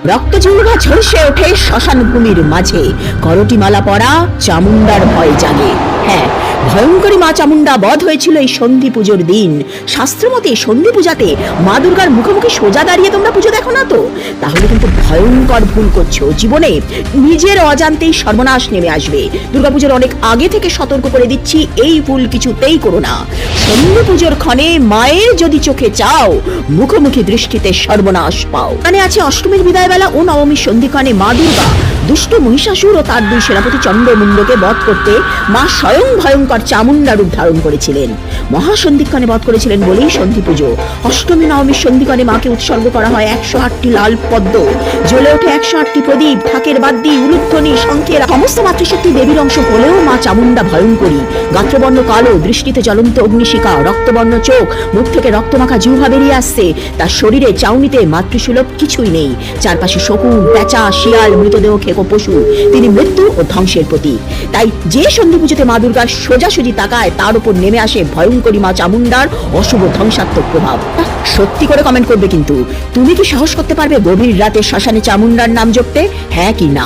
রক্তজুড়া ঝলসে ওঠে শ্মশান ভূমির মাঝে, করটিমালা পরা চামুন্ডার ভয় জাগে। হ্যাঁ, ভয়ঙ্করী মা চামুন্ডা বধ হয়েছিল এই সন্ধি পুজোর দিন। শাস্ত্রমতে সন্ধি পূজাতে মা দুর্গার মুখোমুখি সোজা দাঁড়িয়ে তোমরা পুজো দেখো না তো, তাহলে কিন্তু ভয়ঙ্কর ভুল করছো। জীবনে নিজের অজান্তেই সর্বনাশ নেমে আসবে। দুর্গাপুজোর অনেক আগে থেকে সতর্ক করে দিচ্ছি, এই ভুল কিছুতেই করো না। সন্ধি পুজোর ক্ষণে মায়ের যদি চোখে চাও, মুখোমুখি দৃষ্টিতে সর্বনাশ পাও। মানে আছে অষ্টমীর বিদায় বেলা ও নবমীর সন্ধিক্ষণে মা দুর্গা দুষ্ট মহিষাসুর ও তার দুই সেনাপতি চন্দ্রমুণ্ডকে বধ করতে মা স্বয়ং ভয়ঙ্কর চামুন্ডা রূপ ধারণ করেছিলেন। মহাসন্ধিক্ষণে বধ করেছিলেন বলেই সন্ধি পুজো। অষ্টমী নবমীর সন্ধিক্ষণে মাকে উৎসর্গ করা হয় 108টি লাল পদ্ম, জ্বলে ওঠে 108টি প্রদীপ, ঢাকের বাদ্যি, উলুধ্বনি, শঙ্খের। সমস্ত মাতৃশক্তি দেবীর অংশ হলেও মা চামুন্ডা ভয়ঙ্করী। গাত্রবর্ণ কালো, দৃষ্টিতে জ্বলন্ত অগ্নিশিখা, রক্তবর্ণ চোখ, মুখ থেকে রক্তমাখা জিহ্বা বেরিয়ে আসছে। তার শরীরে চাউনিতে মাতৃসুলভ কিছুই নেই। চারপাশে শকুন, পেঁচা, শিয়াল, মৃতদেহ খেকো পশু। তিনি মৃত্যু ও ধ্বংসের প্রতীক। তাই যে সন্ধি পুজোতে মা দুর্গার সোজাসুজি তাকায়, তার উপর নেমে আসে ভয়ঙ্করী মা চামুন্ডার অশুভ ধ্বংসাত্মক প্রভাব। সত্যি করে কমেন্ট করবে কিন্তু, তুমি কি সাহস করতে পারবে গভীর রাতে শ্মশানে চামুন্ডার নাম জপতে? হ্যাঁ কি না?